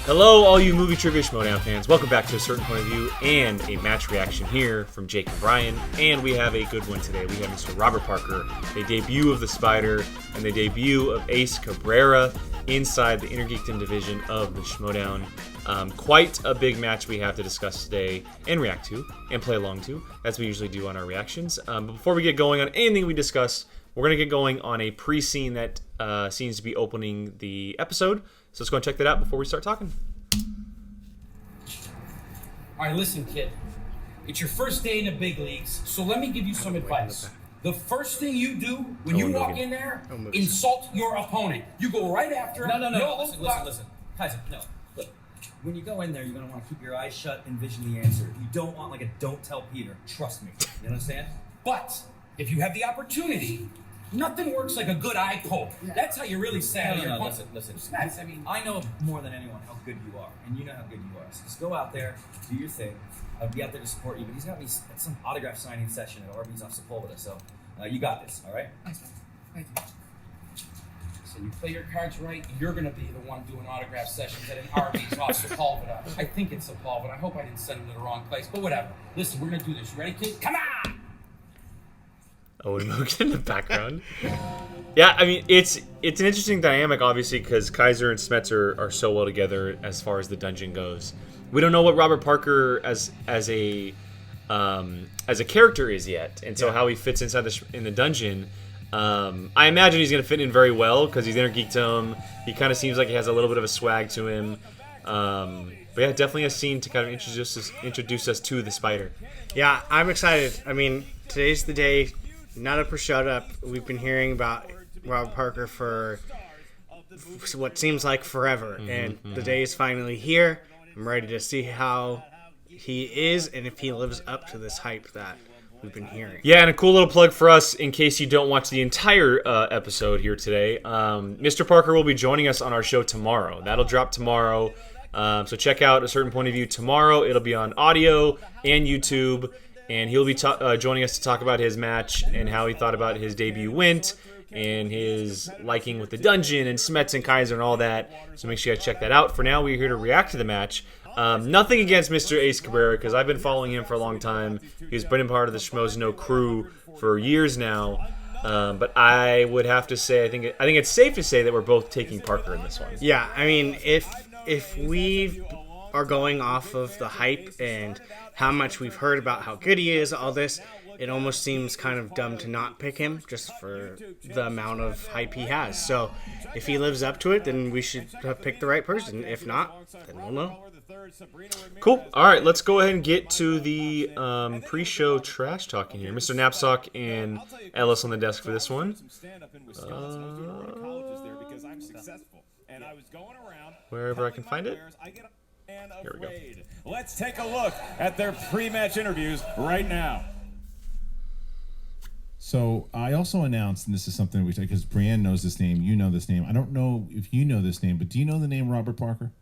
Hello, all you movie trivia Schmoedown fans. Welcome back to A Certain Point of View and a match reaction here from Jake and Brian. And we have a good one today. We have Mr. Robert Parker, the debut of the Spider, and the debut of Ace Cabrera inside the Intergeekdom division of the Schmoedown. Quite a big match we have to discuss today and react to and play along to, as we usually do on our reactions. But before we get going on anything we discuss, we're going to get going on a pre-scene that seems to be opening the episode. So let's go and check that out before we start talking. All right, listen, kid. It's your first day in the big leagues, so let me give you some advice. The first thing you do when you walk in there, insult your opponent. You go right after him. No. Listen. Kaiser, no. Look, when you go in there, you're going to want to keep your eyes shut, envision the answer. You don't want like a don't tell Peter. Trust me. You understand? But if you have the opportunity, nothing works like a good eye poke. Yeah. That's how you really say. No, listen. Smets, I mean, I know more than anyone how good you are, and you know how good you are. So just go out there, do your thing. I'll be out there to support you. But he's got me at some autograph signing session at Arby's off Sepulveda, so you got this, all right? Thanks, man. Thank you. So you play your cards right, you're going to be the one doing autograph sessions at an Arby's off Sepulveda. I think it's Sepulveda. I hope I didn't send him to the wrong place, but whatever. Listen, we're going to do this. You ready, kid? Come on! Oh, Mogan in the background. Yeah, I mean, it's an interesting dynamic, obviously, because Kaiser and Smets are so well together as far as the dungeon goes. We don't know what Robert Parker as a character is yet, and so how he fits inside in the dungeon. I imagine he's going to fit in very well because he's Intergeekdom. He kind of seems like he has a little bit of a swag to him. But yeah, definitely a scene to kind of introduce us to the Spider. Yeah, I'm excited. I mean, today's the day. Not up or shut up. We've been hearing about Robert Parker for what seems like forever, and the day is finally here. I'm ready to see how he is and if he lives up to this hype that we've been hearing. Yeah, and a cool little plug for us in case you don't watch the entire episode here today. Mr. Parker will be joining us on our show tomorrow. That'll drop tomorrow. So check out A Certain Point of View tomorrow. It'll be on audio and YouTube. And he'll be joining us to talk about his match and how he thought about his debut went and his liking with the dungeon and Smets and Kaiser and all that. So make sure you guys check that out. For now, we're here to react to the match. Nothing against Mr. Ace Cabrera because I've been following him for a long time. He's been a part of the Schmoedown crew for years now. But I would have to say, I think it's safe to say that we're both taking Parker in this one. Yeah, I mean, if we are going off of the hype and how much we've heard about how good he is, all this, it almost seems kind of dumb to not pick him just for the amount of hype he has. So if he lives up to it, then we should have picked the right person. If not, then we'll know. Cool. All right, let's go ahead and get to the pre-show trash talking here. Mr. Knapsack and Ellis on the desk for this one. Wherever I can find it. Here we go. Let's take a look at their pre-match interviews right now. So I also announced, and this is something we take because Brienne knows this name, you know this name. I don't know if you know this name, but do you know the name Robert Parker?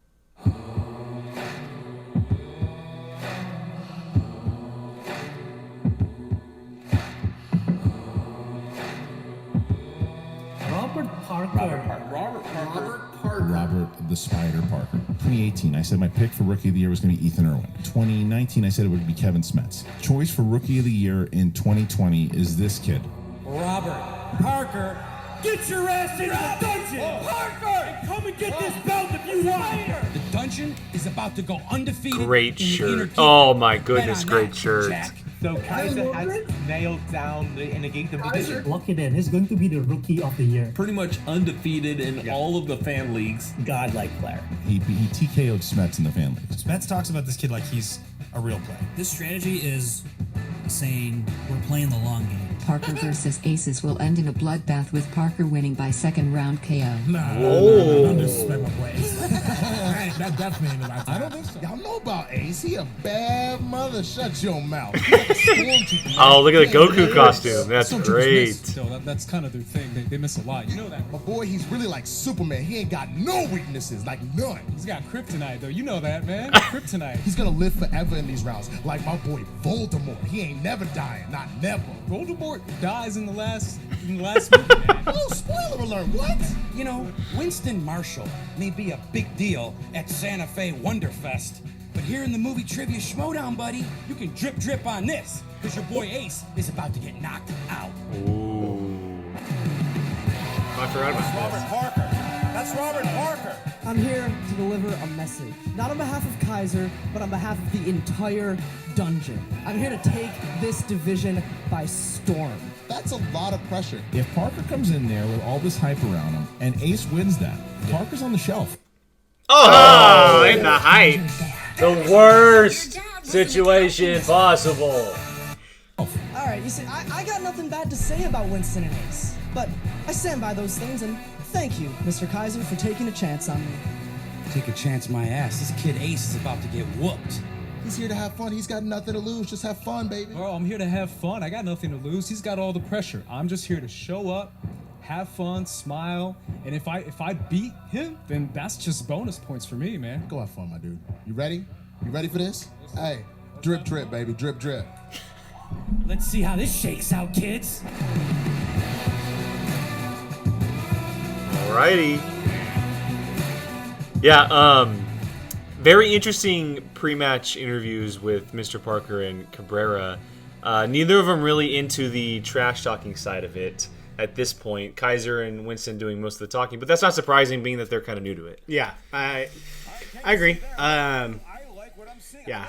Robert the Spider Parker. 2018, I said my pick for Rookie of the Year was going to be Ethan Irwin. 2019, I said it would be Kevin Smets. Choice for Rookie of the Year in 2020 is this kid. Robert Parker, get your ass into the dungeon! Parker! And come and get this belt if you want! The dungeon is about to go undefeated. Great shirt. Oh my goodness, great shirt. Jack. So Kaiser has nailed down the Intergeekdom division. Lock it in. He's going to be the Rookie of the Year. Pretty much undefeated in all of the fan leagues. Godlike player. He TKO'd Smets in the fan league. Smets talks about this kid like he's a real player. This strategy is saying we're playing the long game. Parker versus Aces will end in a bloodbath with Parker winning by second round KO. No, don't disrespect my boys. That definitely ain't about I don't think so. Y'all know about Ace. He a bad mother. Shut your mouth. Oh, look at the Goku costume. That's great. That's kind of their thing. They miss a lot. You know that. My boy, he's really like Superman. He ain't got no weaknesses, like none. He's got kryptonite, though. You know that, man. Kryptonite. He's gonna live forever in these rounds, like my boy Voldemort. He ain't never dying, not never. Voldemort dies in the last movie, man. Oh, spoiler never learn what? You know, Winston Marshall may be a big deal at Santa Fe Wonderfest, but here in the movie trivia Schmoedown, buddy, you can drip on this, because your boy Ace is about to get knocked out. Ooh. I forgot about That's Robert Parker. That's Robert Parker. I'm here to deliver a message. Not on behalf of Kaiser, but on behalf of the entire dungeon. I'm here to take this division by storm. That's a lot of pressure. If Parker comes in there with all this hype around him and Ace wins that, Parker's on the shelf. Oh, in the height. The worst situation possible. All right, you see, I got nothing bad to say about Winston and Ace, but I stand by those things, and thank you, Mr. Kaiser, for taking a chance on me. Take a chance, my ass. This kid Ace is about to get whooped. He's here to have fun. He's got nothing to lose. Just have fun, baby. Bro, I'm here to have fun. I got nothing to lose. He's got all the pressure. I'm just here to show up, have fun, smile, and if I beat him, then that's just bonus points for me, man. Go have fun, my dude. You ready? You ready for this? Hey, drip, baby. Drip. Let's see how this shakes out, kids. Alrighty. Yeah, very interesting pre-match interviews with Mr. Parker and Cabrera. Neither of them really into the trash-talking side of it at this point. Kaiser and Winston doing most of the talking, but that's not surprising being that they're kind of new to it. Yeah, I agree. Yeah,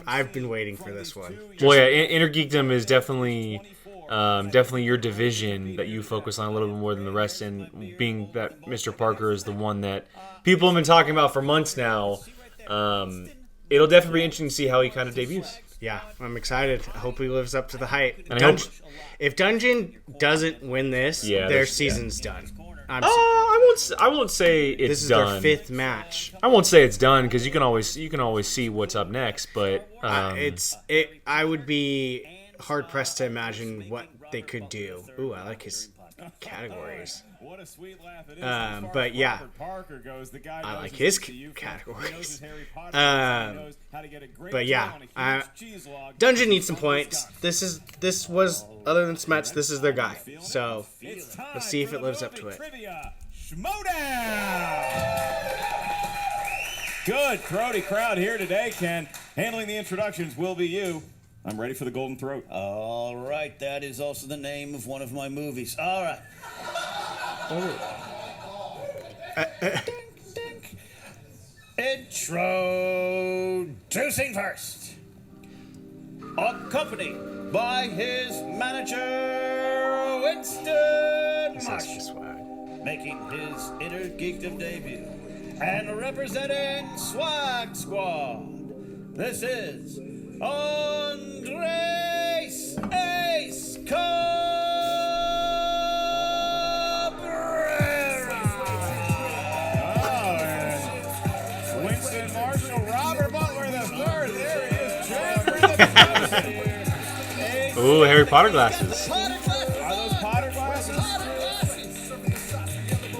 I've been waiting for this one. Well, yeah, Inner Geekdom is definitely your division that you focus on a little bit more than the rest, and being that Mr. Parker is the one that people have been talking about for months now, it'll definitely be interesting to see how he kind of debuts. Yeah, I'm excited. I hope he lives up to the hype. And if Dungeon doesn't win this, their season's done. I won't say it's done. This is their fifth match. I won't say it's done because you can always see what's up next. But I would be hard pressed to imagine what they could do. Ooh, I like his categories. What a sweet laugh it is. But yeah, Parker goes, the guy I like his categories. But yeah, Dungeon needs some points. This was, other than Smets, this is their guy. So let's see if it lives up to it. Schmoedown! Good throaty crowd here today, Ken. Handling the introductions will be you. I'm ready for the Golden Throat. All right, that is also the name of one of my movies. All right. Introducing first, accompanied by his manager Winston Marshall, making his Inner Geekdom debut, and representing Swag Squad. This is Andres Ace Winston Marshall, Robert Butler the third. There he is, Cabrera. Ooh, Harry Potter glasses. Are those Potter glasses?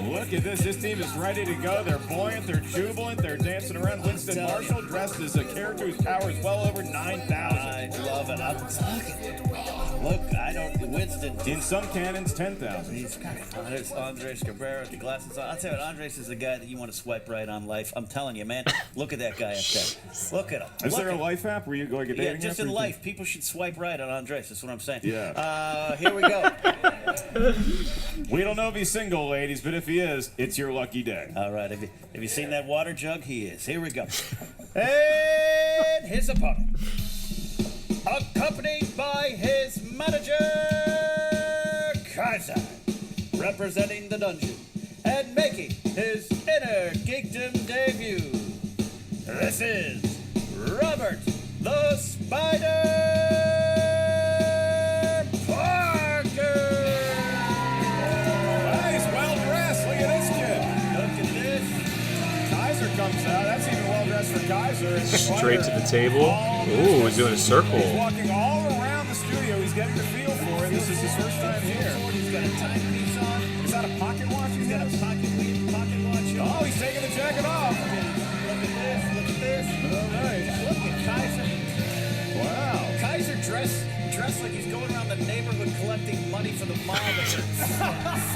Look at this. This team is ready to go. They're buoyant. They're jubilant. They're dancing around. Winston Marshall dressed as a character whose power is well over 9,000. I love it. Look, Winston. In some canons, 10,000. He's got it. There's Andres Cabrera with the glasses on. I'll tell you what, Andres is the guy that you want to swipe right on life. I'm telling you, man. Look at that guy up there. Look at him. Is there a life app where you go like a dating app? Yeah, just in life. People should swipe right on Andres. That's what I'm saying. Yeah. Here we go. We don't know if he's single, ladies, but if he is, it's your lucky day. All right. Have you seen that water jug? He is. Here we go. And his opponent, accompanied by his manager, Kaiser, representing the dungeon and making his Inner Geekdom debut. This is Robert the Spider Parker. He's well dressed. Look at this kid. Look at this. Kaiser comes out. That's even well dressed for Kaiser. And Straight to the table. Ooh, he's doing a circle. He's walking all around the studio. He's getting the feel for it. This is his first time here. He's got a timepiece on. Is that a pocket watch? He's got a pocket watch on. Oh, he's taking the jacket off. Look at this. All right. Look at Kaiser. Wow. Kaiser dressed like he's going around the neighborhood collecting money for the mob.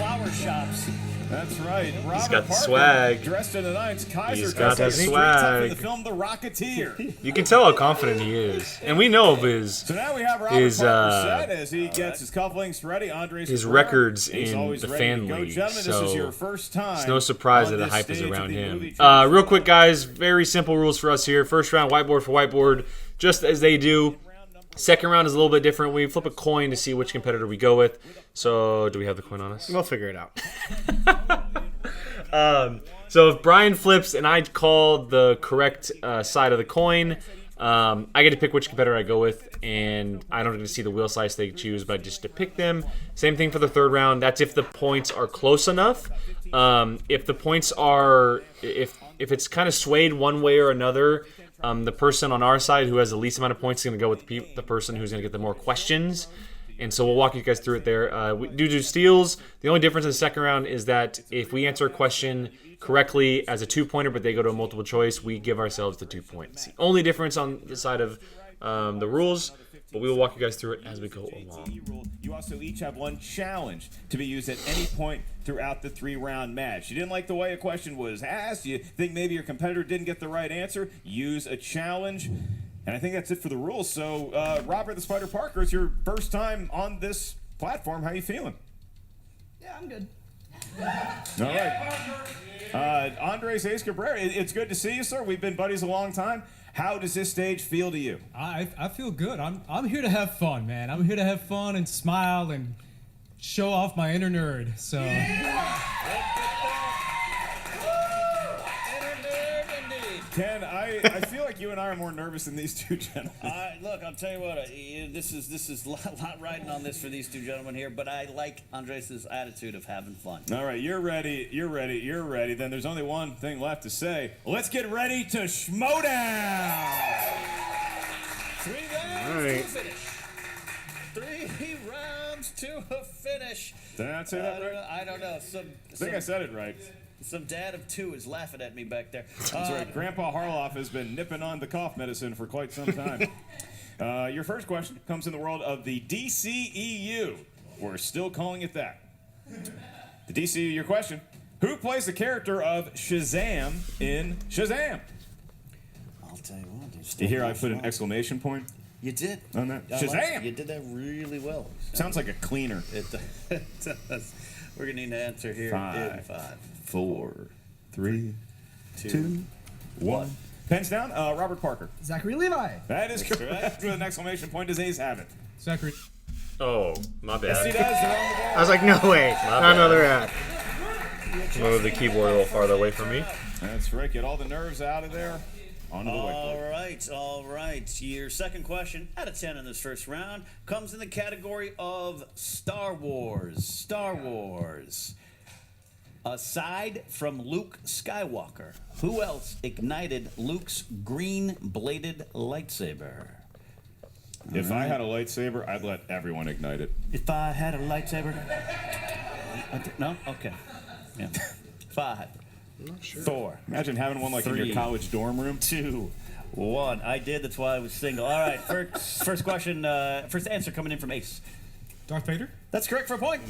flower shops. That's right. Robert got the Parker, swag. dressed in the nines. Kaiser He's got dressed the like a street tough in swag. the film The Rocketeer. You can tell how confident he is, and we know of his. So now we have Robert Parker set as he gets his cufflinks ready. Andres his Cabrera, records he's in always the ready fan to go. league. Gentlemen, So this is your first time. it's no surprise on that the this hype is stage of around the him. movie trivia. Real quick, guys, very simple rules for us here. First round, whiteboard for whiteboard, just as they do. Second round is a little bit different. We flip a coin to see which competitor we go with. So, do we have the coin on us? We'll figure it out. So if Brian flips and I call the correct side of the coin, I get to pick which competitor I go with, and I don't get to see the wheel size they choose, but just to pick them. Same thing for the third round. That's if the points are close enough. If the points are, if it's kind of swayed one way or another, the person on our side who has the least amount of points is going to go with the person who's going to get the more questions. And so we'll walk you guys through it there. We do steals. The only difference in the second round is that if we answer a question correctly as a 2-pointer, but they go to a multiple choice, we give ourselves the 2 points. The only difference on the side of the rules, but we will walk you guys through it as we go along. You also each have one challenge to be used at any point throughout the 3-round match. You didn't like the way a question was asked, you think maybe your competitor didn't get the right answer, use a challenge. And I think that's it for the rules. So, Robert the Spider Parker, it's your first time on this platform. How you feeling? Yeah, I'm good. All right. Andres Cabrera, it's good to see you, sir. We've been buddies a long time. How does this stage feel to you? I feel good. I'm here to have fun, man. I'm here to have fun and smile and show off my inner nerd. So. Ken, I feel like you and I are more nervous than these two gentlemen. Look, I'll tell you what. This is a lot riding on this for these two gentlemen here, but I like Andres' attitude of having fun. All right, you're ready. Then there's only one thing left to say. Let's get ready to Schmoedown! 3 rounds to finish. 3 rounds to a finish. Did I not say that right? I don't know. I think I said it right. Some dad of 2 is laughing at me back there. That's right. Grandpa Harloff has been nipping on the cough medicine for quite some time. Your first question comes in the world of the DCEU. We're still calling it that. The DCEU, your question. Who plays the character of Shazam in Shazam? I'll tell you what. You hear I put an exclamation point? You did. On that? Shazam! You did that really well. Sounds like a cleaner. It does. We're going to need an answer here in 5. 4, 3, 2, 1. Pens down. Robert Parker. Zachary Levi. That is correct. With an exclamation point. Does Ace have it? Zachary. Oh, my bad. Yes, he does. They're on the ball. I was like, no way. Not another ad. Move the keyboard a little farther away from me. That's right. Get all the nerves out of there. On to the whiteboard. All right. Your second question out of 10 in this first round comes in the category of Star Wars. Star Wars. Aside from Luke Skywalker, who else ignited Luke's green-bladed lightsaber? If I had a lightsaber, I'd let everyone ignite it. If I had a lightsaber? No? Okay. Yeah. 5. I'm not sure. 4. Imagine having one like 3, in your college dorm room. 2, 1. I did. That's why I was single. All right. First question. First answer coming in from Ace. Darth Vader? That's correct for a point.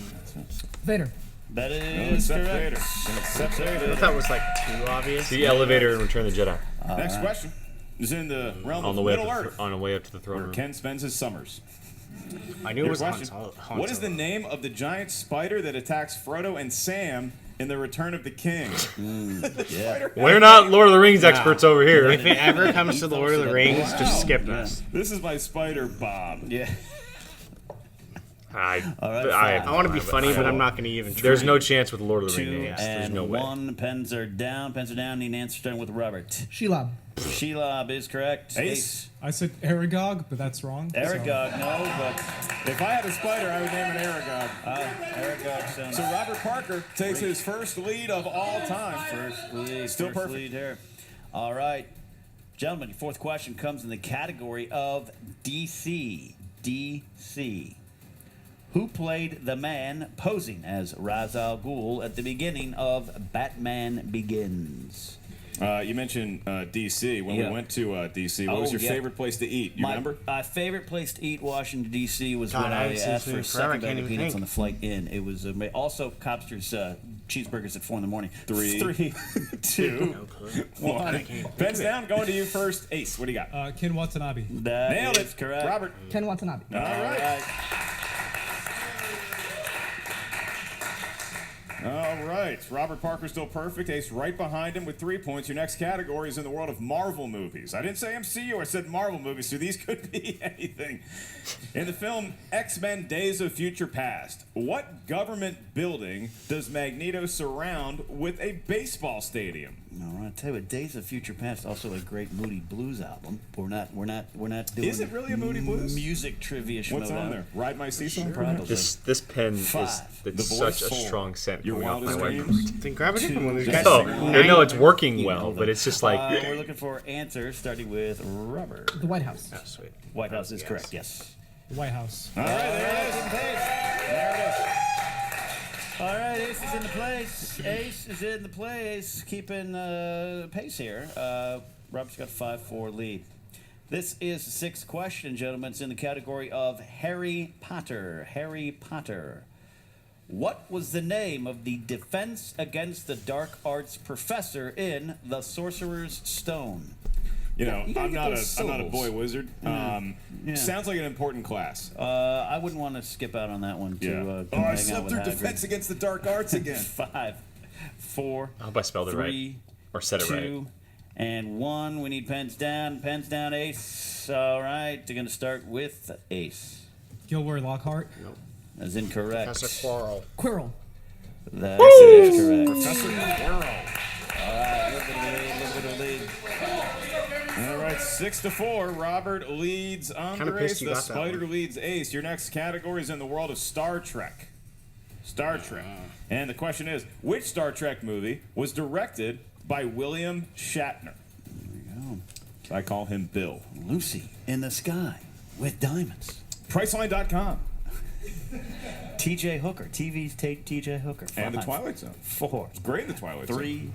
Vader. That is correct. Except Vader. I thought it was like too obvious. The elevator in Return of the Jedi. Next question is in the realm On of the way Middle up Earth, on the way up to the throne where room. Ken spends his summers. I knew it Your was question. Han What is the name of the giant spider that attacks Frodo and Sam in The Return of the King? Yeah. We're not Lord of the Rings experts over here. If it ever comes to the Lord of the Rings, just skip us. This is my spider, Bob. Yeah. I want to be funny, but I'm not going to even try. There's no chance with Lord of the 2 Rings. There's and no way. 1. Pens are down. Need an answer starting with Robert. Shelob. Shelob is correct. Ace. I said Aragog, but that's wrong. Aragog, no, but If I had a spider, I would name it Aragog. Aragog sounds. So Robert Parker takes his first lead of all time. First lead. Still first perfect. lead here. All right. Gentlemen, your fourth question comes in the category of DC. DC. Who played the man posing as Ra's al Ghul at the beginning of Batman Begins? You mentioned D.C. When we went to D.C., what was your favorite place to eat? You remember? My favorite place to eat, Washington, D.C. was God, when I I haven't seen asked this for a movie forever, I second bag can't of even peanuts think. on the flight in. It was also Copster's cheeseburgers at 4 in the morning. 3, 2, 1. Pens down. Going to you first. Ace, what do you got? Ken Watanabe. Nailed it. Correct. Robert. Ken Watanabe. All right. All right. Robert Parker's still perfect. Ace right behind him with 3 points. Your next category is in the world of Marvel movies. I didn't say MCU, I said Marvel movies, so these could be anything. In the film X-Men Days of Future Past, what government building does Magneto surround with a baseball stadium? All right, tell you what, Days of Future Past, also a great Moody Blues album. We're not doing. Is it really a Moody Blues? Music trivia show. What's on there? Ride My Seesaw? Probably. This pen is such a strong scent coming off my wife. Then grab a different one. No, it's working well, but it's just like we're looking for answers, starting with Robert. The White House. Oh, sweet. White House is correct. Yes. The White House. All right, there it is. There it is. All right, Ace is in the place. Ace is in the place, keeping pace here. Robert's got 5-4 lead. This is the 6th question, gentlemen. It's in the category of Harry Potter. Harry Potter. What was the name of the Defense Against the Dark Arts professor in The Sorcerer's Stone? You know, You gotta I'm get not those a syllables. boy wizard. Yeah. Sounds like an important class. I wouldn't want to skip out on that one. To I hang out slept with through Hagrid. Defense Against the Dark Arts again. 5, 4. I hope I spelled it 3, right or said it 2, right. and 1. We need pens down. Pens down, Ace. All right, they're going to start with Ace. Gilroy Lockhart. Nope. That's incorrect. Professor Quirrell. Quirrell. That is correct. Professor Quirrell. All right, a little bit of lead. All right, 6-4. Robert leads Andres. you The got that Spider one. leads Ace. Your next category is in the world of Star Trek. Star Trek. And the question is, which Star Trek movie was directed by William Shatner? There we go. I call him Bill. Lucy in the Sky with Diamonds. Priceline.com. T.J. Hooker. TV's T.J. Hooker. And The 5, Twilight Zone. 4, It's great in The Twilight Zone. 3,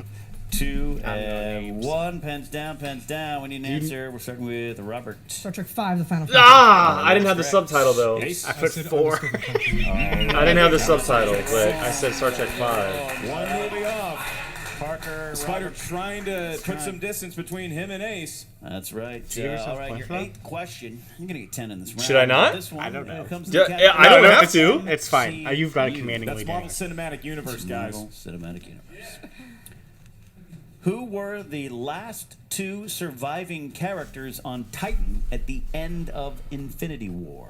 2, and 1. Pens down, pens down. We need an answer. We're starting with Robert. Star Trek 5, The Final Fantasy. I didn't have the subtitle though. Ace. I put said 4. Undiscovered Country. I didn't have the subtitle, but I said Star Trek 5. One movie off. Parker. Spider Robert. trying to put some distance between him and Ace. That's right. you give yourself All right, your points, 8th question. You're going to get 10 in this round. Should I not? This one, I don't know. Comes Yeah, to the yeah, I don't category have to. It's fine. You've got a you. commanding That's lead. Marvel anyway. Cinematic Universe, guys. Marvel Cinematic Universe. Who were the last 2 surviving characters on Titan at the end of Infinity War?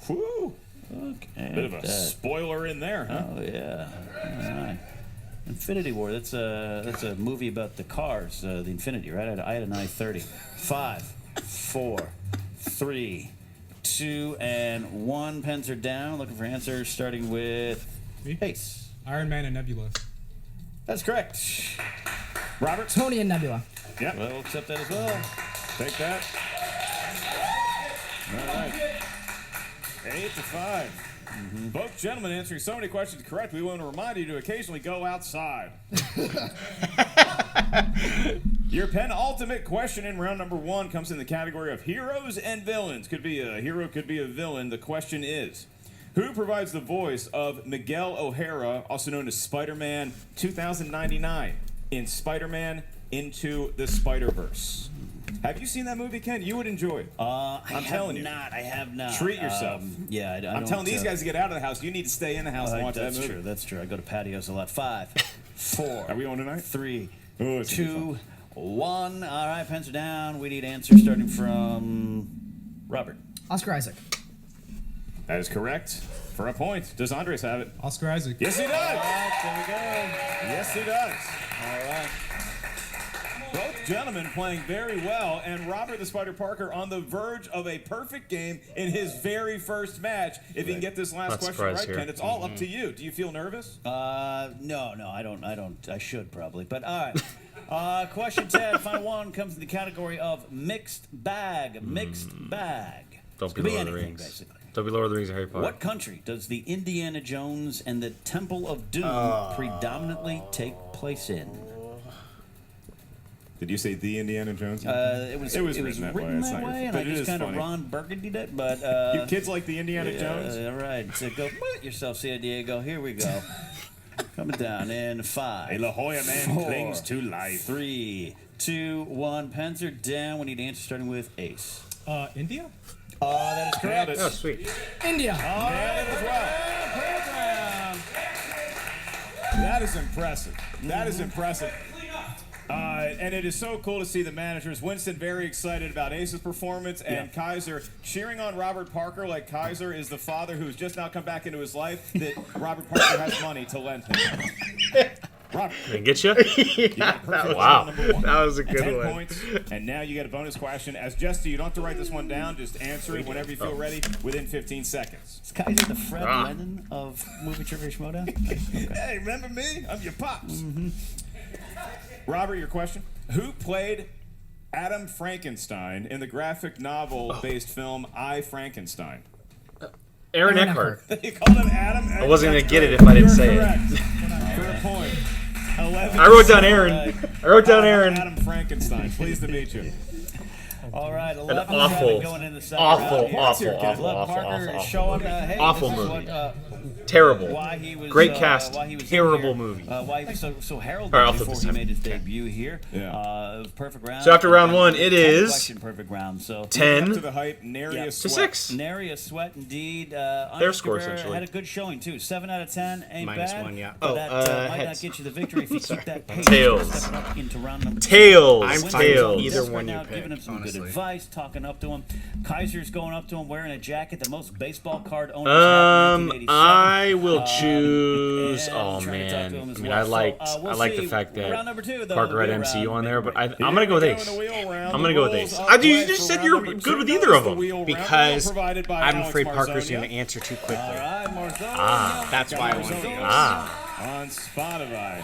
Whew. Okay. Bit of a spoiler in there, huh? Oh yeah. All right. Infinity War. That's a movie about the cars, the Infinity, right? I had an I-30. 5, 4, 3, 2, and 1. Pens are down. Looking for answers, starting with Me? Ace. Iron Man and Nebula. That's correct. Robert? Tony and Nebula. Yep. Well, we'll accept that as well. Take that. All right. 8-5. Both gentlemen answering so many questions correct, we want to remind you to occasionally go outside. Your penultimate question in round number 1 comes in the category of heroes and villains. Could be a hero, could be a villain. The question is, who provides the voice of Miguel O'Hara, also known as Spider-Man 2099, in Spider-Man Into the Spider-Verse? Have you seen that movie, Ken? You would enjoy it. I'm telling you. I have not. Treat yourself. Yeah, I'm telling these guys to get out of the house. You need to stay in the house and watch that movie. True. That's true. I go to patios a lot. 5, 4. Are we on tonight? 3, Oh, it's gonna be 2, 1. All right, pens are down. We need answers starting from Robert. Oscar Isaac. That is correct. For a point. Does Andres have it? Oscar Isaac. Yes, he does. All right, there we go. Yes, he does. All right. Both gentlemen playing very well, and Robert the Spider Parker on the verge of a perfect game in his very first match. If he can get this last Not question surprised right, here. Ken, it's all up to you. Do you feel nervous? No, I don't. I should probably, but all right. Question 10, final one, comes in the category of mixed bag. Mixed bag. Don't be Could Lord of the anything, Rings. basically. Don't be Lord of the Rings or Harry Potter. What country does the Indiana Jones and the Temple of Doom predominantly take place in? Did you say the Indiana Jones? It was written that way, and I just kind of Ron Burgundied it. But you kids like the Indiana Jones? All right, so go put yourself, San Diego. Here we go. Coming down in 5. A La Jolla man 4, clings to life. 3, 2, 1. Pens are down. We need answers starting with Ace. India? That is correct. Oh, sweet. India. Nailed it as well. That is impressive. That is impressive. And it is so cool to see the managers. Winston very excited about Ace's performance, and Kaiser cheering on Robert Parker like Kaiser is the father who's just now come back into his life, that Robert Parker has money to lend him. Robert. Did get you? Wow. That was a good 10 one. points, and now you get a bonus question. As Jester, you don't have to write this one down. Just answer it whenever you feel ready within 15 seconds. Is Kaiser the Fred Lennon of movie trivia Schmoedown? Okay. Hey, remember me? I'm your pops. Robert, your question. Who played Adam Frankenstein in the graphic novel-based film I, Frankenstein? Aaron Eckhart. You called him Adam Eckhart? I wasn't going to get it if I didn't say it. For a point. 11. I wrote down Aaron. I wrote down Aaron. Adam Frankenstein. Pleased to meet you. All right, 11 An awful, going in the second awful, round. awful, Parker showing, hey, awful this is movie. What, terrible. Why he was, Great cast. why he was Terrible movie. Why he was so heralded All right, I'll flip before this he time. made his debut here. Yeah. It was perfect round. So after round one, it is Question, perfect round. So 10 Up to the hype, nary a to sweat. 6. Nary a sweat, indeed. Their score, Cabrera essentially. had a good showing too. 7 out of 10 ain't Minus bad. 1, yeah. But Oh, that might not heads. get you the victory if you keep that pace. Tails. Stepping up into round number 2. Tails. I'm Winston's fine with Tails. on either this one right you now, giving him pick, some honestly. good advice, talking up to him. Kaiser's going up to him wearing a jacket the most baseball card owners had in 1987. I will choose. and Oh trying to talk to man, him as I mean, well. I liked, So, we'll I like the see. fact that Round number 2, though, Parker had will be MCU around on there, but I'm midway. gonna go with Here we Ace. go in the wheel round. I'm gonna The go with rules Ace. apply You just for said round you're number good 2. with Notice either of the them. wheel round Because provided by I'm Alex afraid Parker's Marzonia. going to answer too quickly. All right, Marzonia. Ah. That's why I wanted to go. On Spotify.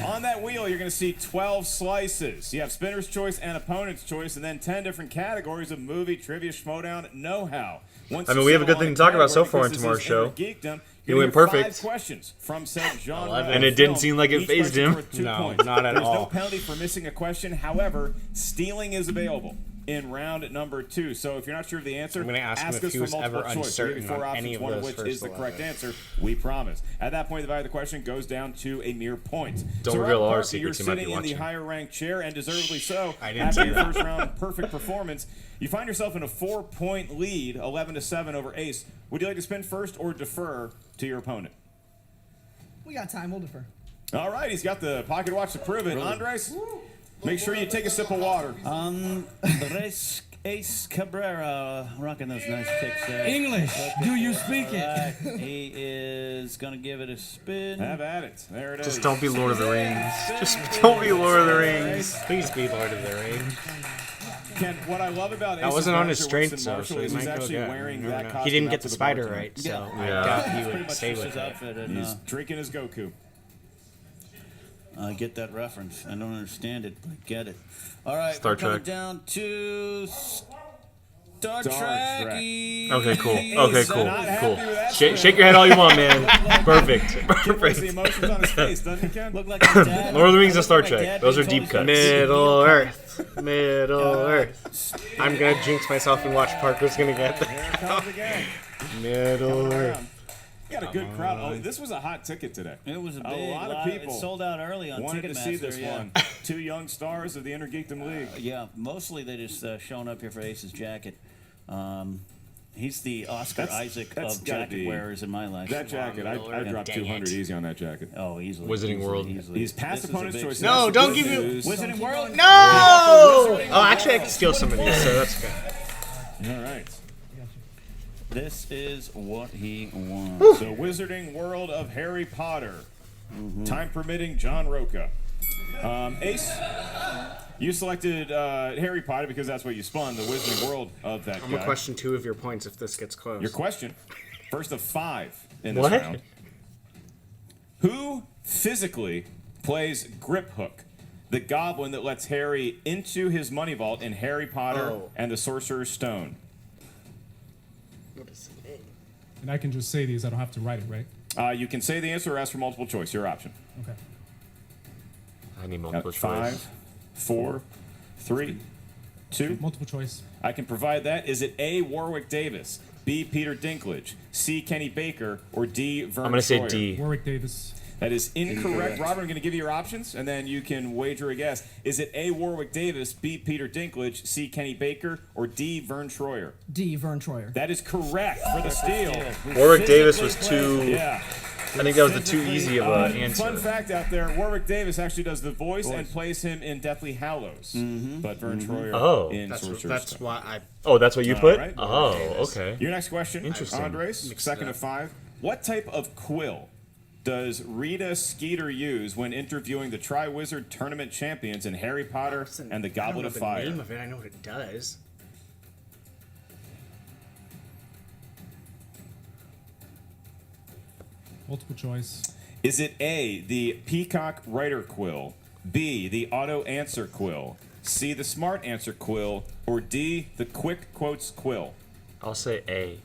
On that wheel, you're going to see 12 slices. You have spinner's choice and opponent's choice, and then 10 different categories of movie, trivia, Schmoedown, know-how. Once I mean, you we have a settle good thing on to talk about so category, far in because tomorrow's this is show. Geekdom, He you're went gonna get perfect. 5 questions from said genre. 11. And it didn't seem like it Each fazed question him. worth 2 No, points. not at There's all. no penalty for missing a question. However, stealing is available in round number 2. So if you're not sure of the answer, I'm gonna ask him if us he for was multiple ever choice. We'll uncertain give you 4 on options, any of one of those which first is the correct 11. answer. We promise. At that point, the value of the question goes down to a mere point. Don't so reveal Robert our Parker, secrets, you're he might be sitting in the watching. higher ranked chair, and deservedly so. I didn't After say your that. first round perfect performance, you find yourself in a 4-point lead, 11-7 over Ace. Would you like to spin first or defer to your opponent? We got time. We'll defer. All right, he's got the pocket watch to prove it. Andres, make sure you take a sip of water. Andres Ace Cabrera rocking those nice kicks there. English. Do you speak it? Right. He is going to give it a spin. Have at it. There it is. Just don't be Lord of the Rings. Just don't be Lord of the Rings. Please be Lord of the Rings. Ken, what I love about That Ace's wasn't on his character, strength, Winston so Marshall, he is might he's go actually again. wearing Never that know. costume He didn't out get to the the spider bartender. right, so Yeah. I Yeah. doubt he Pretty would much stay just with his it. outfit. And, He's drinking his Goku. I get that reference. I don't understand it, but I get it. All right, Star we're coming Trek. down to Star Trek. Okay, cool. Okay, cool. Not happy Cool. with that Shake spin. your head all you want, man. Perfect. Ken puts the Perfect. emotions on his face, doesn't he, Ken? Look like my dad. Lord of the Rings and Look Star like my Trek. dad Those being are told deep he's gonna cuts. see Middle Neil Earth. Middle Earth. I'm gonna jinx myself and watch Parker's gonna get Here there. it comes again. Middle Coming Earth. around. You got a good crowd. Oh, this was a hot ticket today. It was a big lot of people It sold out early on wanted to Ticketmaster. see this yeah. one. 2 young stars of the Inner Geekdom League. Yeah, mostly they just showing up here for Ace's jacket. He's the Oscar Isaac that's of gotta jacket be- wearers in my life. That jacket, I dropped Dang 200 it. easy on that jacket. Oh, easily. Wizarding easily, World. Easily. He's past This is a opponent's big choice. success. No, don't Good give you. news. Wizarding World? No! Oh, actually, I can steal some of these, so that's good. All right. This is what he wants. The Wizarding World of Harry Potter. Time permitting, John Roca. Ace, you selected Harry Potter because that's what you spun, the Wizarding World of that I'm guy. gonna question 2 of your points if this gets close. Your question, first of 5 in this What? round. Who physically plays Grip Hook, the goblin that lets Harry into his money vault in Harry Potter Oh. and the Sorcerer's Stone? What is the name? And I can just say these. I don't have to write it, right? You can say the answer or ask for multiple choice. Your option. Okay. I need Got multiple 5, choice. 4, 3, 2. Multiple choice. I can provide that. Is it A, Warwick Davis, B, Peter Dinklage, C, Kenny Baker, or D, Vern I'm going to say Troyer? D. Warwick Davis. That is incorrect. Robert, I'm going to give you your options, and then you can wager a guess. Is it A, Warwick Davis, B, Peter Dinklage, C, Kenny Baker, or D, Vern Troyer? D, Vern Troyer. That is correct for the steal. Warwick Davis was too... Yeah. I think that was the too easy of an answer. Fun fact out there, Warwick Davis actually does the voice and plays him in Deathly Hallows. But Vern Troyer in Sorcerer's That's Stone. why I. Oh, that's what you put? Right. Oh, okay. Your next question, Interesting. Andres, second of 5. What type of quill does Rita Skeeter use when interviewing the Triwizard Tournament champions in Harry Potter and the Goblet of Fire? I don't know the name of it. I know what it does. Multiple choice. Is it A, the Peacock Writer Quill, B, the Auto Answer Quill, C, the Smart Answer Quill, or D, the Quick Quotes Quill? I'll say A.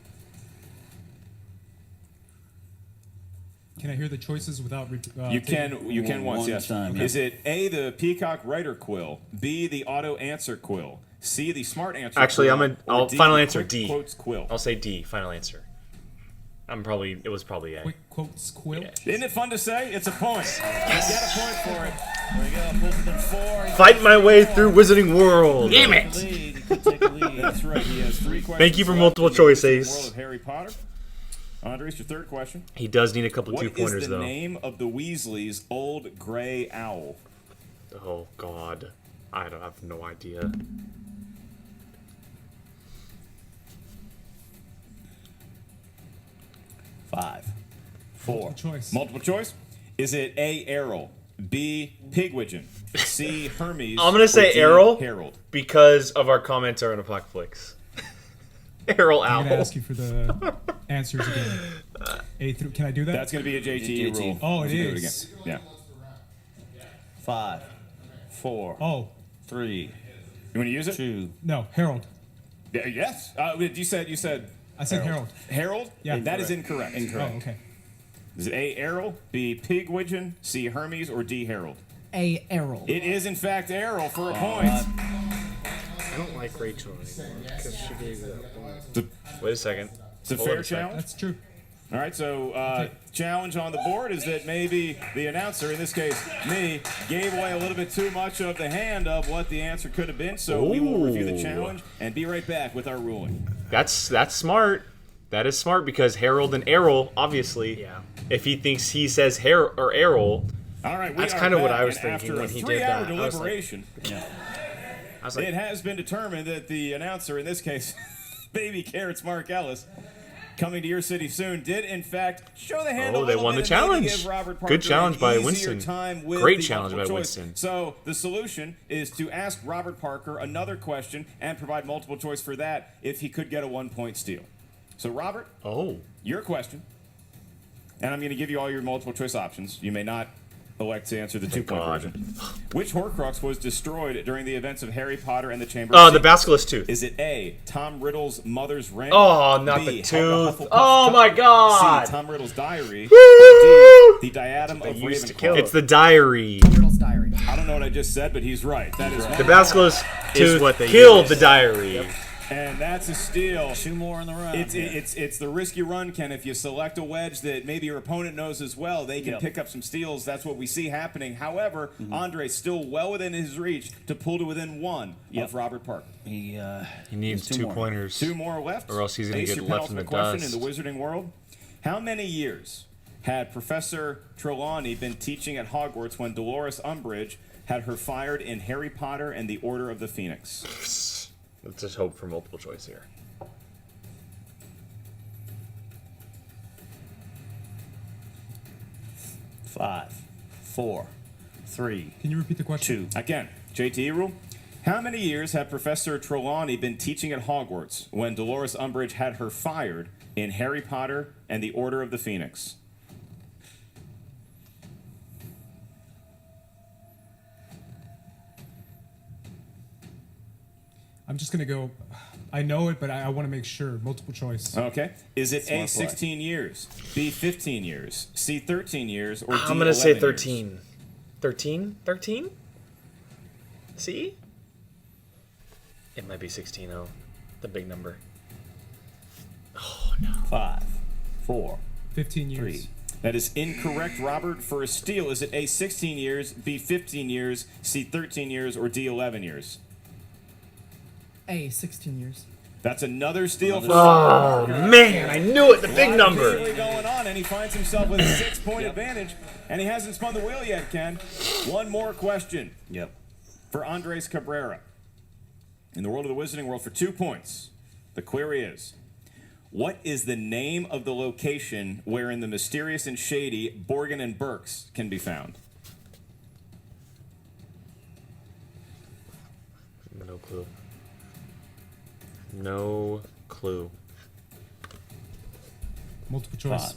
Can I hear the choices without? You can once, yes. time, yeah. Is it A, the Peacock Writer Quill, B, the Auto Answer Quill, C, the Smart Answer Actually, Quill, I'll or D, final the answer Quick D. Quotes Quill? I'll say D. Final answer. It was probably A. Quick quotes quill. Yeah. Isn't it fun to say? It's a point. Yes. Get a point for it. There we go. Both of them 4. Fight my way through Wizarding World. Damn it! He could take a lead. That's right. He has 3 questions. Thank you for left multiple in the choice, Wizarding Ace. World of Harry Potter. Andres, your third question. He does need a couple What 2-pointers, is the though. name of the Weasleys' old gray owl? Oh, God. I have no idea. Five. 4. Multiple choice. Multiple choice. Is it A, Errol, B, Pigwidgeon, C, Hermes, I'm going to say or D, Errol Harold? because of our comments on Apocalypse. Errol I'm Owl. gonna ask you for the answers again. A through. Can I do that? That's going to be a JT rule. Oh, it You can do is. again. 5, 4, Oh 3, You want to use it? 2. no, Harold. Yeah, yes. You said. I said Harold. Harold? Yeah. That is incorrect. Oh, okay. Is it A, Errol, B, Pigwidgeon, C, Hermes, or D, Harold? A, Errol. It is, in fact, Errol for a point. I don't like Rachel anymore because she gave it up. Wait a second. It's a Hold on fair a second. challenge. That's true. All right, so challenge on the board is that maybe the announcer, in this case me, gave away a little bit too much of the hand of what the answer could have been. So we will review the Ooh. challenge and be right back with our ruling. That's smart. That is smart because Harold and Errol, obviously, if he thinks he says Errol, All right, That's are kind of what back, I was and thinking after when a he did 3-hour that. I was like- deliberation, I was like, it has been determined that the announcer, in this case, Baby Carrots Mark Ellis, coming to your city soon, did in fact show the hand. Oh, a they little won bit the and maybe challenge. give Robert Good Parker challenge an by easier Winston. time with Great the challenge multiple by choice. Winston. So the solution is to ask Robert Parker another question and provide multiple choice for that if he could get a 1-point steal. So Robert, your question, and I'm going to give you all your multiple choice options. You may not elect to answer the 2-point version. Which Horcrux was destroyed during the events of Harry Potter and the Chamber of the Secrets? Basilisk Tooth. Is it A, Tom Riddle's mother's ring? Oh, not B, the Helga tooth. Hufflepuff's Oh, cup? my God. C, Tom Riddle's diary. Woo! Or D, the diadem of used to Ravenclaw. kill It's the diary. Riddle's diary. I don't know what I just said, but he's right. That is The Basilisk Is Tooth what they killed used. the diary. And that's a steal. 2 more in the round. It's the risk you run, Ken. If you select a wedge that maybe your opponent knows as well, they can Yep. pick up some steals. That's what we see happening. However, Andre's still well within his reach to pull to within 1 of Robert Parker. He needs 2 pointers. 2 more left. Or else he's going Ace, to get your left in the penultimate dust. question in the Wizarding world. How many years had Professor Trelawney been teaching at Hogwarts when Dolores Umbridge had her fired in Harry Potter and the Order of the Phoenix? Let's just hope for multiple choice here. 5, 4, 3. Can you repeat the question? 2. Again, JT rule. How many years had Professor Trelawney been teaching at Hogwarts when Dolores Umbridge had her fired in Harry Potter and the Order of the Phoenix? I'm just gonna go. I know it, but I want to make sure. Multiple choice. Okay. Is it A, Smart play. 16 years, B, 15 years, C, 13 years, or D, I'm going to say 11 years? 13. 13? 13? See? It might be 16-0. The big number. Oh, no. 5, 4, 15 years. 3. That is incorrect, Robert. For a steal, is it A, 16 years, B, 15 years, C, 13 years, or D, 11 years? A, 16 years. That's another steal for Oh, man, I knew it. The big number. Going on, and he finds himself with a 6-point advantage, and he hasn't spun the wheel yet, Ken. One more question. Yep. For Andres Cabrera. In the world of the Wizarding World for 2 points. The query is, what is the name of the location wherein the mysterious and shady Borgin and Burks can be found? No clue. No clue. Multiple choice.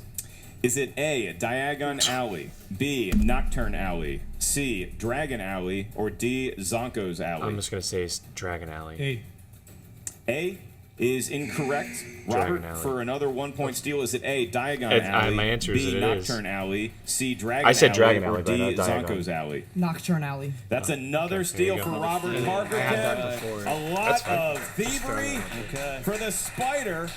Is it A, Diagon Alley, B, Nocturne Alley, C, Dragon Alley, or D, Zonko's Alley? I'm just going to say it's Dragon Alley. A is incorrect. Dragon Robert, Alley. for another 1-point steal, is it A, Diagon Alley, my answer is B, that it is. Nocturne Alley, C, Dragon I said Alley, Dragon or Alley, but D, not Diagon. Zonko's Alley? Nocturne Alley. That's another steal you for go. Robert Parker. I had that Ken. before. A lot of thievery for the Spider.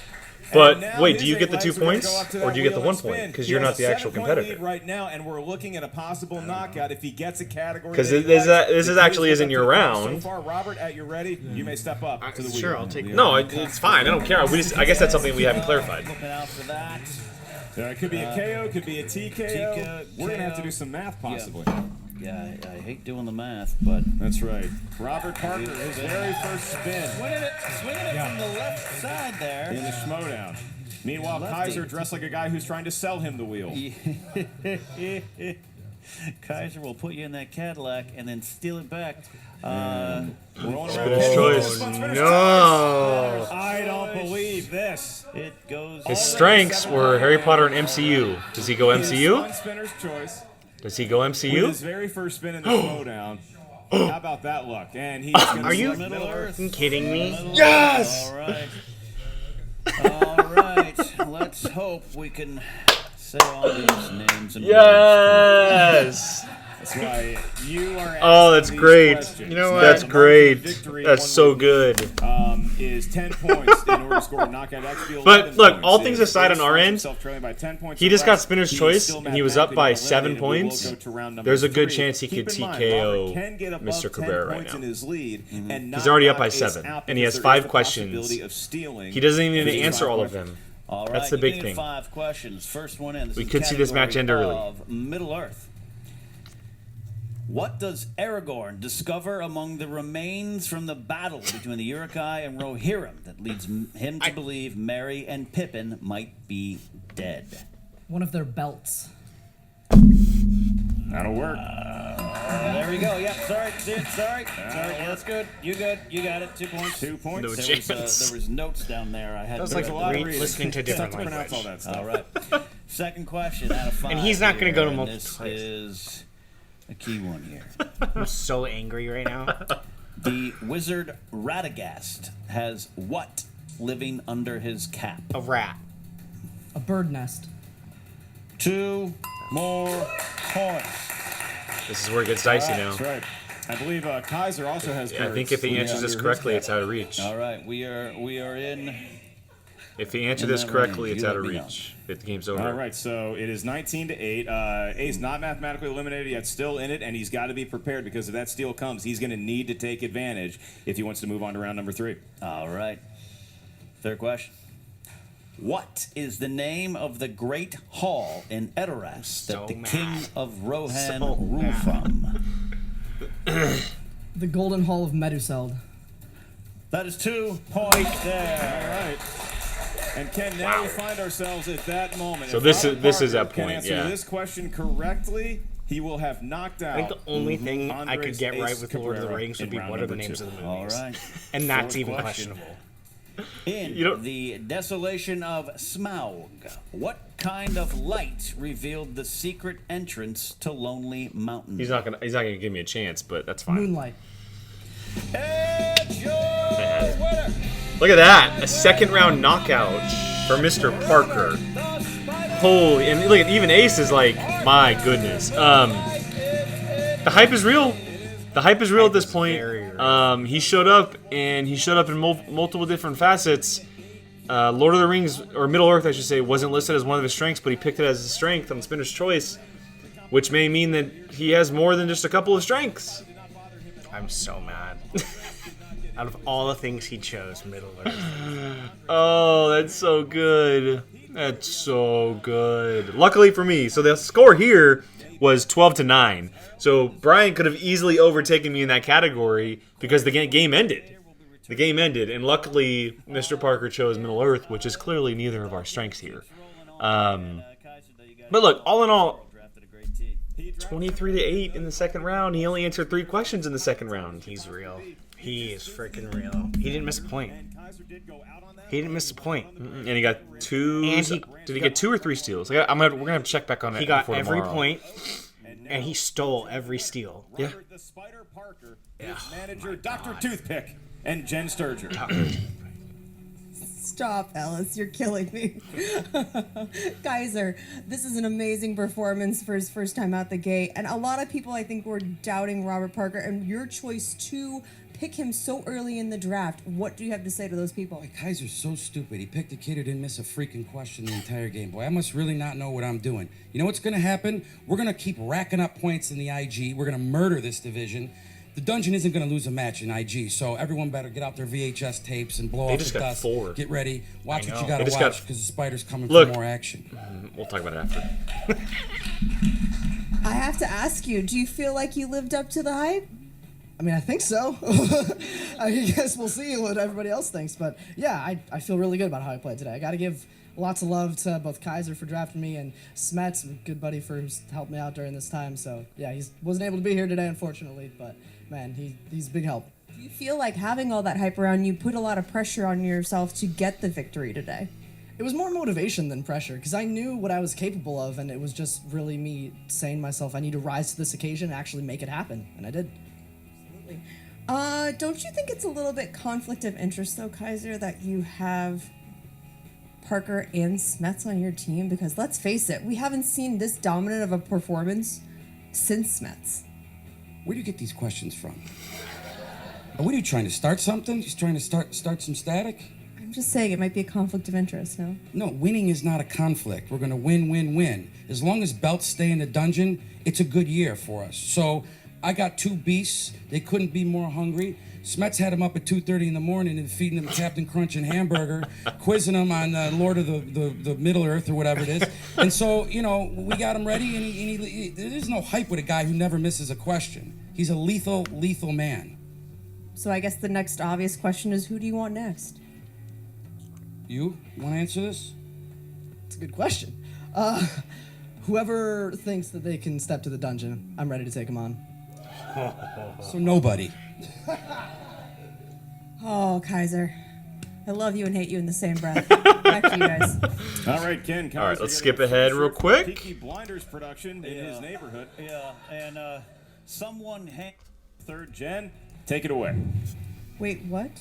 But And now wait, his do you get the 2 legs are gonna points, go up to or that do you get the wheel 1 and point? spin. Because He you're has not the a actual 7-point competitor. lead right now, and we're looking at a possible knockout if he gets a category. Because that he this likes. is actually isn't your So round. far, Robert, at your ready, you may step up to the wheel. Sure, I'll take it. No, it's fine. I don't care. I guess that's something we haven't clarified. Looking out for that. It could be a KO, could be a TKO. We're going to have to do some math, possibly. Yeah, I hate doing the math, but That's right. Robert Parker, his very first spin swinging it from the left side there. in the Schmoedown. Meanwhile, Lefty. Kaiser dressed like a guy who's trying to sell him the wheel. Kaiser will put you in that Cadillac and then steal it back. Rolling around. Spinner's choice. No. I don't believe this. It goes. His strengths were Harry Potter and MCU. Does he go It is MCU? Fun Spinner's choice. Does he go With MCU? his very first spin in the Schmoedown. How about that luck? And he's going to Are you Middle Earth. kidding me? Yes! All right. All right. Let's hope we can say all these names and Yes! That's right. You are. Oh, that's asking these great. questions. You know what? That's The great. margin of victory, That's one so would- good. Is 10 points in order to score a knockout. That could be 11 But look, points. all things If aside Ace on our finds end, himself trailing by 10 points he or just got less, spinner's he's choice, still and he was up by mathematically 7 eliminated. We will points. go to round number There's a good 3. chance he Keep could in mind, TKO Robert can get above Mr. 10 Cabrera right points now. in his lead and He's knock already up out by Ace 7, out and he has because 5 there is the questions. possibility of stealing. He doesn't even need to These answer 5 all of questions. them. All right, That's the big beginning of thing. 5 questions. First one in. This We is could see this match category end early. of Middle Earth. What does Aragorn discover among the remains from the battle between the Uruk-hai and Rohirrim that leads him to believe Merry and Pippin might be dead? One of their belts. That'll work. There we go. Yep. Sorry. Sorry. Yeah, that's good. You good. You got it. 2 points. 2 points. No There chance. was notes down there. I had. That was to like There's a lot of read- reading. listening to It's tough different to pronounce all language. that stuff. All right. Second question out of 5. And he's not gonna go to here, multiple This choice. is a key one here. I'm so angry right now. The wizard Radagast has what living under his cap? A rat. A bird nest. 2 more points. This is where it gets dicey now. That's right. I believe Kaiser also has. I think if he answers this correctly, it's out of reach. All right, we are in. If he answers In this that correctly, range, it's you out of let me know. reach. If the game's over. All right, so it is 19-8. Ace not mathematically eliminated yet, still in it, and he's got to be prepared because if that steal comes, he's going to need to take advantage if he wants to move on to round number 3. All right. Third question. What is the name of the great hall in Edoras that the king of Rohan ruled from? The Golden Hall of Meduseld. That is 2 points there. All right. And Ken, now we find ourselves at that moment. So If this Robert is that Parker can point, answer yeah. this question correctly, he will have knocked out. I think the only thing I Andres could get right Ace with Lord of the Cabrera Rings would in be round what are the number names 2. of the movies. All right. And that's Fourth even question. questionable. In the desolation of Smaug, what kind of light revealed the secret entrance to Lonely Mountain? He's not gonna give me a chance, but that's fine. Moonlight. It's your winner. Look at that, a 2nd round knockout for Mr. Parker. Holy, and look at even Ace is like, my goodness. The hype is real. The hype is real at this is point. very real. He showed up, and he showed up in multiple different facets. Lord of the Rings, or Middle Earth, I should say, wasn't listed as one of his strengths, but he picked it as his strength on Spinner's Choice, which may mean that he has more than just a couple of strengths. I'm so mad. Out of all the things he chose, Middle Earth. Oh, that's so good. That's so good. Luckily for me, so the score here was 12-9. So Brian could have easily overtaken me in that category because the game ended. The game ended, and luckily Mr. Parker chose Middle Earth, which is clearly neither of our strengths here. But look, all in all, 23-8 in the second round. He only answered 3 questions in the second round. He's real. He is freaking real. He didn't miss a point. He didn't miss a point. And he got 2. And did he get 2 or 3 steals? We're gonna have to check back on it. He got every tomorrow. point, and he stole every steal. Yeah. Yeah. Manager Dr. Toothpick and Jen Sturger. Stop, Ellis. You're killing me. Kaiser, this is an amazing performance for his first time out the gate. And a lot of people, I think, were doubting Robert Parker. And your choice to pick him so early in the draft, what do you have to say to those people? Boy, Kaiser's so stupid. He picked a kid who didn't miss a freaking question the entire game. Boy, I must really not know what I'm doing. You know what's going to happen? We're going to keep racking up points in the IG. We're going to murder this division. The dungeon isn't going to lose a match in IG, so everyone better get out their VHS tapes and blow off the dust. 4. Get ready. Watch what you got to watch, because the spider's coming Look, for more action. We'll talk about it after. I have to ask you, do you feel like you lived up to the hype? I mean, I think so. I guess we'll see what everybody else thinks. But yeah, I feel really good about how I played today. I got to give lots of love to both Kaiser for drafting me and Smets, a good buddy, for helping me out during this time. So yeah, he wasn't able to be here today, unfortunately. But man, he's a big help. Do you feel like having all that hype around you put a lot of pressure on yourself to get the victory today? It was more motivation than pressure, because I knew what I was capable of, and it was just really me saying to myself, I need to rise to this occasion and actually make it happen, and I did. Don't you think it's a little bit conflict of interest, though, Kaiser, that you have Parker and Smets on your team? Because let's face it, we haven't seen this dominant of a performance since Smets. Where do you get these questions from? What are you trying to start something? Just trying to start some static? I'm just saying it might be a conflict of interest, no? No, winning is not a conflict. We're going to win, win, win. As long as belts stay in the dungeon, it's a good year for us. So I got 2 beasts. They couldn't be more hungry. Smets had them up at 2:30 in the morning and feeding them Captain Crunch and hamburger, quizzing them on Lord of the Middle Earth or whatever it is. And so, you know, we got him ready, and he there's no hype with a guy who never misses a question. He's a lethal man. So I guess the next obvious question is, who do you want next? You want to answer this? It's a good question. Whoever thinks that they can step to the dungeon, I'm ready to take them on. So nobody. Oh, Kaiser. I love you and hate you in the same breath. Back to you guys. All right, Ken. All right, let's skip ahead real quick. Peaky Blinders production in his neighborhood. Yeah, and someone Third Jen, take it away. Wait, what?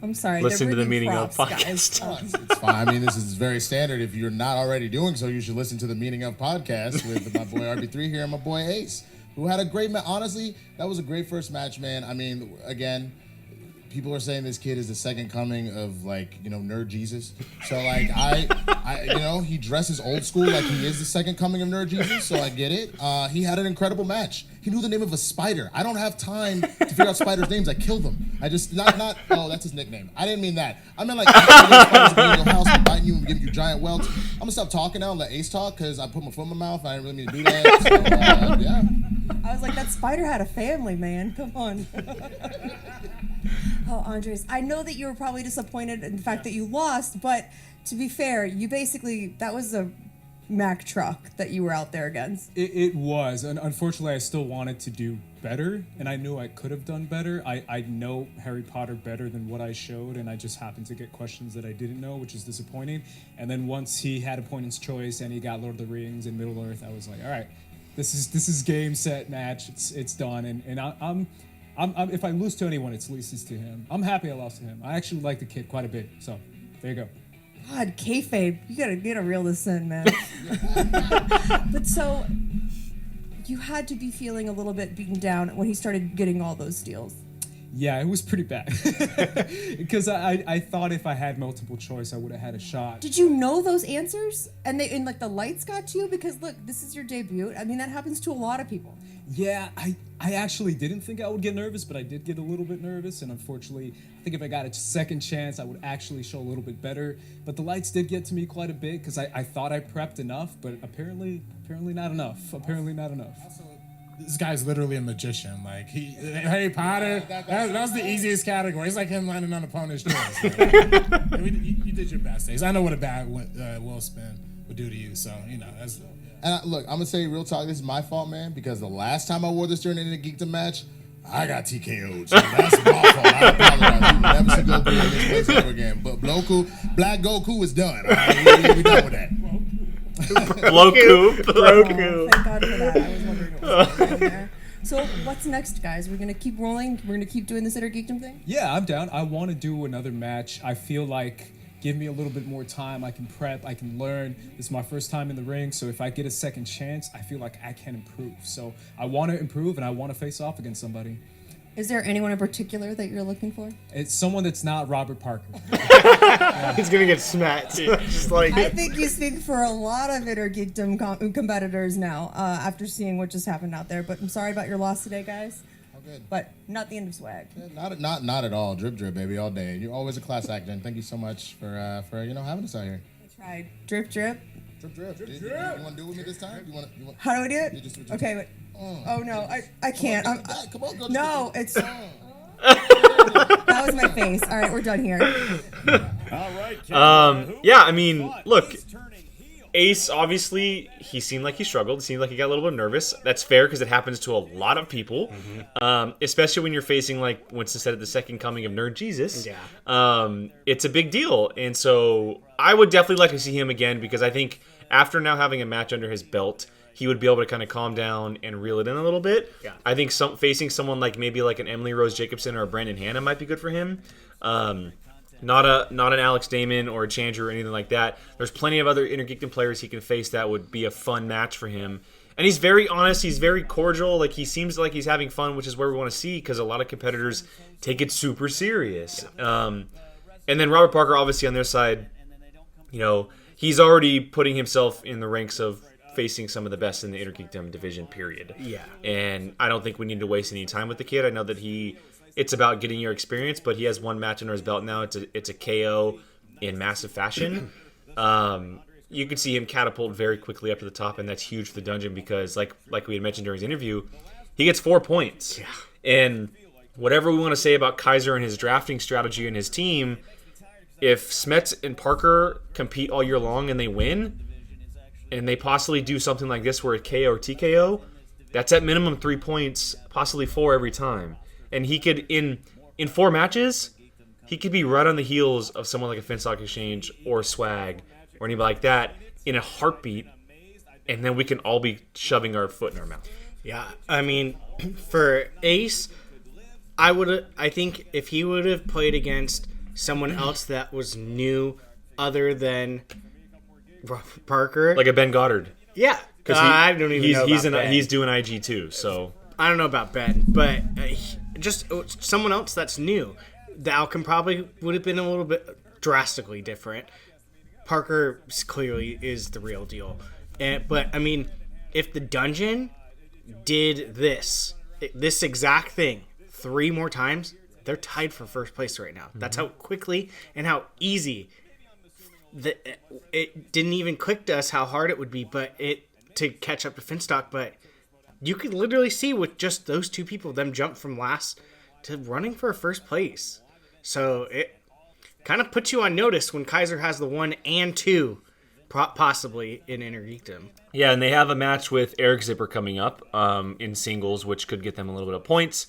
I'm sorry. Listen they're to the bringing Meaning of props, podcast. guys. It's fine. I mean, this is very standard. If you're not already doing so, you should listen to the Meaning of podcast with my boy RB3 here and my boy Ace, who had a great match. Honestly, that was a great first match, man. I mean, again, people are saying this kid is the second coming of, like, you know, Nerd Jesus. So, like, I you know, he dresses old school like he is the second coming of Nerd Jesus, so I get it. He had an incredible match. He knew the name of a spider. I don't have time to figure out spiders' names. I killed them. I just, oh, that's his nicknime. I didn't mean that. I meant, like, spiders in your house and biting you and giving you giant welts. I'm going to stop talking now and let Ace talk, because I put my foot in my mouth. I didn't really mean to do that. So, yeah. I was like, that spider had a family, man. Come on. Oh, Andres, I know that you were probably disappointed in the fact that you lost, but to be fair, you basically, that was a Mack truck that you were out there against. It was, and unfortunately I still wanted to do better, and I knew I could have done better. I know Harry Potter better than what I showed, and I just happened to get questions that I didn't know, which is disappointing. And then once he had Appointment's Choice and he got Lord of the Rings and Middle Earth, I was like, all right, this is game, set, match. It's done, and I'm if I lose to anyone, it's least to him. I'm happy I lost to him. I actually like the kid quite a bit, so there you go. God, kayfabe, you gotta reel this in, man. But so, you had to be feeling a little bit beaten down when he started getting all those steals. Yeah, it was pretty bad. Because I thought if I had multiple choice, I would have had a shot. Did you know those answers? And the lights got to you? Because look, this is your debut. I mean, that happens to a lot of people. Yeah, I actually didn't think I would get nervous, but I did get a little bit nervous. And unfortunately, I think if I got a second chance, I would actually show a little bit better. But the lights did get to me quite a bit because I thought I prepped enough, but apparently not enough. Apparently not enough. This guy's literally a magician. Like Harry Potter, that was the easiest category. It's like him landing on opponent's chest. You did your best, Ace. I know what a bad wheel spin would do to you. So that's. And look, I'm gonna say real talk. This is my fault, man, because the last time I wore this during the Geekdom match, I got TKO'd. So that's my fault. I apologize. We never see Goku in this place ever again. But Black Goku is done. All right, we done with that. Bloku. Oh, thank God for that. I was wondering what was going on there. So what's next, guys? We're going to keep rolling? We're going to keep doing this Inner Geekdom thing? Yeah, I'm down. I want to do another match. I feel like give me a little bit more time. I can prep. I can learn. This is my first time in the ring, so if I get a second chance, I feel like I can improve. So I want to improve, and I want to face off against somebody. Is there anyone in particular that you're looking for? It's someone that's not Robert Parker. He's gonna get smacked. Just like I think you speak for a lot of Inner Geekdom competitors now after seeing what just happened out there. But I'm sorry about your loss today, guys. Good. But not the end of swag. Yeah, not at all. Drip, baby, all day. You're always a class act, and thank you so much for having us out here. I tried. Drip. Drip. You want to do it with me this time? You want? How do we do it? Okay, wait. Oh no, I can't. Come on, go. No, it's. That was my face. All right, we're done here. All right. Yeah, I mean, look, Ace, obviously, he seemed like he struggled. It seemed like he got a little bit nervous. That's fair because it happens to a lot of people, especially when you're facing, like Winston said, the second coming of Nerd Jesus. Yeah. It's a big deal. And so I would definitely like to see him again because I think after now having a match under his belt, he would be able to kind of calm down and reel it in a little bit. Yeah. I think facing someone like maybe like an Emily Rose Jacobson or a Brandon Hanna might be good for him. Not an Alex Damon or a Chandler or anything like that. There's plenty of other Inner Geekdom players he can face that would be a fun match for him. And he's very honest. He's very cordial. Like he seems like he's having fun, which is where we want to see because a lot of competitors take it super serious. And then Robert Parker, obviously on their side, he's already putting himself in the ranks of facing some of the best in the Inner Geekdom division, period. Yeah. And I don't think we need to waste any time with the kid. I know that it's about getting your experience, but he has one match under his belt now. It's a KO in massive fashion. You could see him catapult very quickly up to the top, and that's huge for the dungeon because, like we had mentioned during his interview, he gets 4 points. Yeah. And whatever we want to say about Kaiser and his drafting strategy and his team, if Smets and Parker compete all year long and they win, and they possibly do something like this where a KO or TKO, that's at minimum 3 points, possibly 4 every time. And he could, in 4 matches, he could be right on the heels of someone like a Finstock Exchange or Swag or anybody like that in a heartbeat, and then we can all be shoving our foot in our mouth. Yeah, I mean, for Ace, I think if he would have played against someone else that was new other than Parker. Like a Ben Goddard. Yeah. Because I don't even know about Ben. He's doing IG too, so. I don't know about Ben, but just someone else that's new. The outcome probably would have been a little bit drastically different. Parker clearly is the real deal. But, I mean, if the dungeon did this exact thing 3 more times, they're tied for first place right now. That's how quickly and how easy it didn't even click to us how hard it would be to catch up to Finstock, but you could literally see with just those 2 people, them jump from last to running for first place. So it kind of puts you on notice when Kaiser has the 1 and 2 possibly in Inner Geekdom. Yeah, and they have a match with Eric Zipper coming up in singles, which could get them a little bit of points.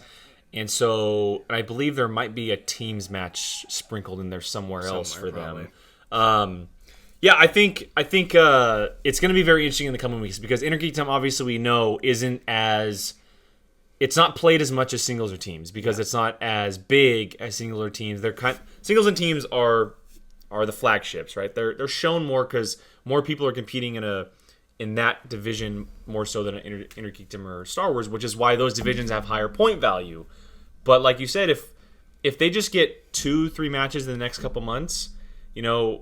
And so I believe there might be a teams match sprinkled in there somewhere else for probably. them. Yeah, I think it's going to be very interesting in the coming weeks because Inner Geekdom, obviously, we know it's not played as much as singles or teams because it's not as big as singles or teams. Singles and teams are the flagships, right? They're shown more because more people are competing in in that division more so than an Intergeekdom or Star Wars, which is why those divisions have higher point value. But like you said, if they just get 2-3 matches in the next couple months, and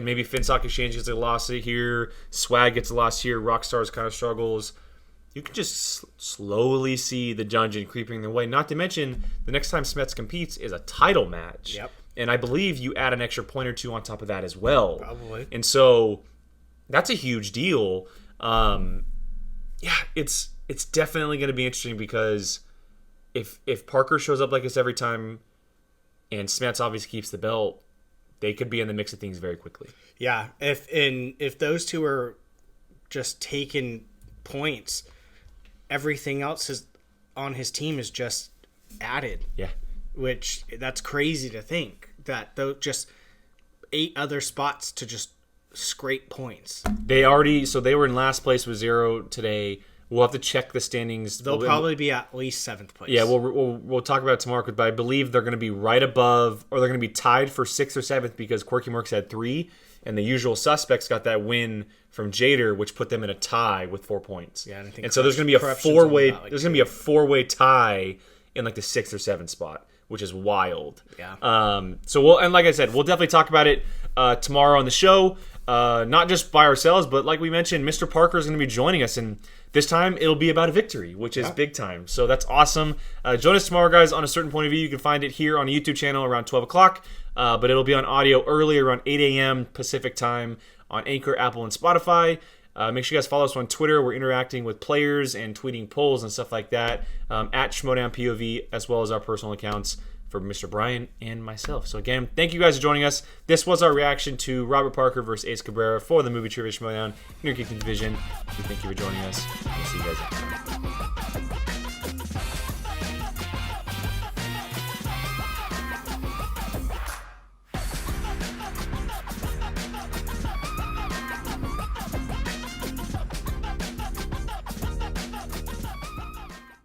maybe Finstock Exchange gets a loss here, Swag gets a loss here, Rockstars kind of struggles, you can just slowly see the dungeon creeping their way. Not to mention, the next time Smets competes is a title match. Yep. And I believe you add an extra point or two on top of that as well. Probably. And so that's a huge deal. It's definitely going to be interesting because if Parker shows up like this every time and Smets obviously keeps the belt, they could be in the mix of things very quickly. Yeah, if those two are just taking points, everything else is on his team is just added. Yeah, which that's crazy to think that just 8 other spots to just scrape points. They were in last place with 0 today. We'll have to check the standings. They'll probably be at least 7th place. Yeah, we'll talk about it tomorrow, but I believe they're going to be right above, or they're going to be tied for 6th or 7th because Quirky Mercs had 3, and the Usual Suspects got that win from Jader, which put them in a tie with 4 points. Yeah, and I think so there's going to be a 4-way. There's going to be a 4-way tie in like the 6th or 7th spot, which is wild. Yeah. So and like I said, we'll definitely talk about it tomorrow on the show. Not just by ourselves, but like we mentioned, Mr. Parker is going to be joining us, and this time it'll be about a victory, which is big time. So that's awesome. Join us tomorrow, guys, on A Certain Point of View. You can find it here on the YouTube channel around 12 o'clock, but it'll be on audio early around 8 a.m. Pacific time on Anchor, Apple, and Spotify. Make sure you guys follow us on Twitter. We're interacting with players and tweeting polls and stuff like that at Schmoedown POV, as well as our personal accounts for Mr. Brian and myself. So again, thank you guys for joining us. This was our reaction to Robert Parker versus Ace Cabrera for the Movie Trivia Schmoedown Intergeekdom Division. Thank you for joining us. We'll see you guys next time.